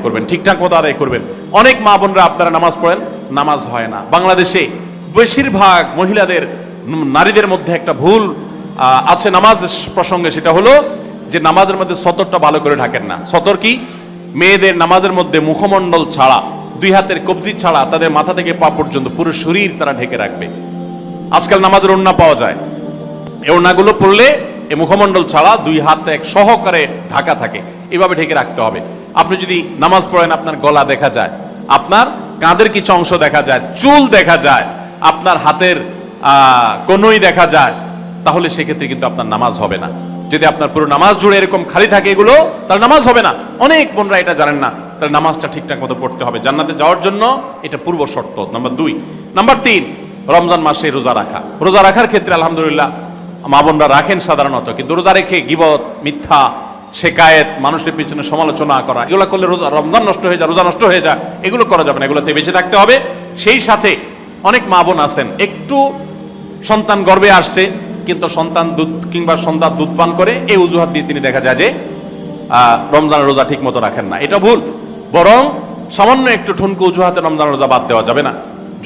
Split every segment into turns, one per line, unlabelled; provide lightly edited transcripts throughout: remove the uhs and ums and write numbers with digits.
করবেন, ঠিকঠাক মতো আদায় করবেন। অনেক মা বোনরা আপনারা নামাজ পড়েন, নামাজ হয় না। বাংলাদেশে বেশিরভাগ মহিলাদের, নারীদের মধ্যে একটা ভুল আছে নামাজ প্রসঙ্গে, সেটা হলো যে নামাজের মধ্যে সতরটা ভালো করে ঢাকেন না। সতর কি? মেয়েদের নামাজের মধ্যে মুখমণ্ডল ছাড়া, দুই হাতের কবজি ছাড়া তাদের মাথা থেকে পা পর্যন্ত পুরো শরীর তারা ঢেকে রাখবে। আজকাল নামাজের ওড়না পাওয়া যায়, এই ওড়নাগুলো পড়লে এই মুখমণ্ডল ছাড়া দুই হাত এক সহকারে ঢাকা থাকে, এভাবে ঢেকে রাখতে হবে। আপনি যদি নামাজ পড়েন, আপনার গলা দেখা যায়, আপনার কাঁধের কিছু অংশ দেখা যায়, চুল দেখা যায়, আপনার হাতের কনুই দেখা যায়, তাহলে সেক্ষেত্রে কিন্তু আপনার নামাজ হবে না। যদি আপনার পুরো নামাজ জুড়ে এরকম খালি থাকে এগুলো, তাহলে নামাজ হবে না। অনেক বোনরা এটা জানেন না, তাহলে নামাজটা ঠিকঠাক মতো পড়তে হবে। জান্নাতে যাওয়ার জন্য এটা পূর্ব শর্ত, নাম্বার 2। নাম্বার 3, রমজান মাসে রোজা রাখা। রোজা রাখার ক্ষেত্রে আলহামদুলিল্লাহ মা বোনরা রাখেন সাধারণত, কিন্তু রোজা রেখে গীবত, মিথ্যা, শেকায়েত, মানুষের পিছনে সমালোচনা করা, এগুলো করলে রমজান নষ্ট হয়ে যায়, রোজা নষ্ট হয়ে যায়। এগুলো করা যাবে না, এগুলোতে বেঁচে থাকতে হবে। সেই সাথে অনেক মা বোন আছেন, একটু সন্তান গর্ভে আসছে, কিন্তু সন্তান দুধ কিংবা সন্তান দুধ পান করে, এই অজুহাত দিয়ে তিনি দেখা যায় যে রমজানের রোজা ঠিক মতো রাখেন না। এটা ভুল। বরং সামান্য একটু ঠুনকো অজুহাতে রমজান রোজা বাদ দেওয়া যাবে না।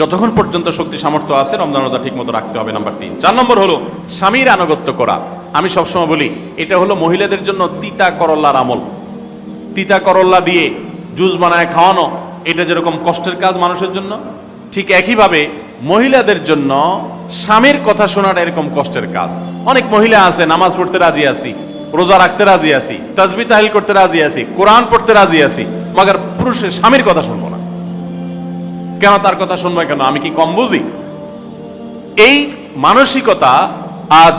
যতক্ষণ পর্যন্ত শক্তি সামর্থ্য আছে রমজান রোজা ঠিক মতো রাখতে হবে, নাম্বার 3। 4 নম্বর হলো স্বামীর আনুগত্য করা। আমি সবসময় বলি, এটা হলো মহিলাদের জন্য তিতা করল্লার আমল। তিতা করল্লা দিয়ে জুস বানায় খাওয়ানো, এটা যেরকম কষ্টের কাজ মানুষের জন্য, ঠিক একইভাবে মহিলাদের জন্য স্বামীর কথা শোনাটা এরকম কষ্টের কাজ। অনেক মহিলা আছে, নামাজ পড়তে রাজি আছি, রোজা রাখতে রাজি আছি, তাসবিহ তাহলিল করতে রাজি আছি, কোরআন পড়তে রাজি আছি, মগর পুরুষের স্বামীর কথা শুনবো না। কেন তার কথা শুনবো? কেন? আমি কি কম বুঝি? এই মানসিকতা আজ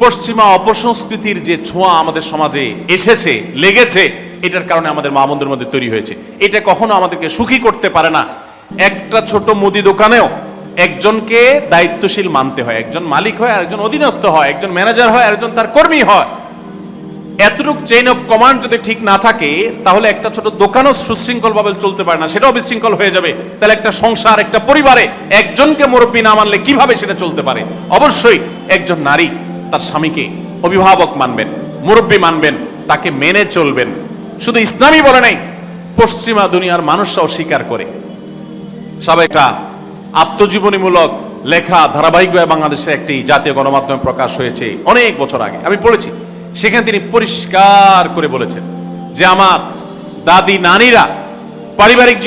পশ্চিমা অপসংস্কৃতির যে ছোঁয়া আমাদের সমাজে এসেছে, লেগেছে, এটার কারণে আমাদের মা বোনদের মধ্যে তৈরি হয়েছে। এটা কখনো আমাদেরকে সুখী করতে পারে না। একটা ছোট মুদি দোকানেও একজনকে দায়িত্বশীল মানতে হয়, একজন মালিক হয়, একজন অধীনস্থ হয়, একজন ম্যানেজার হয়, একজন তার কর্মী হয়। এতটুক চেইন অফ কমান্ড যদি ঠিক না থাকে, তাহলে একটা ছোট দোকানও সুশৃঙ্খল ভাবে চলতে পারে না, সেটাও বিশৃঙ্খল হয়ে যাবে। তাহলে একটা সংসার, একটা পরিবারে একজনকে মুরব্বী না মানলে কিভাবে সেটা চলতে পারে? অবশ্যই একজন নারী তার স্বামীকে অভিভাবক মানবেন, মুরব্বী মানবেন, তাকে মেনে চলবেন। শুধু ইসলামই বলে নাই, পশ্চিমা দুনিয়ার মানুষরাও স্বীকার করে। সব একটা আত্মজীবনীমূলক লেখা ধারাবাহিকভাবে বাংলাদেশে একটি জাতীয় গণমাধ্যমে প্রকাশ হয়েছে অনেক বছর আগে, আমি পড়েছি। সেখানে তিনি পরিষ্কার করে বলেছেন যে আমার দাদি নানীরা পারিবারিক জীবন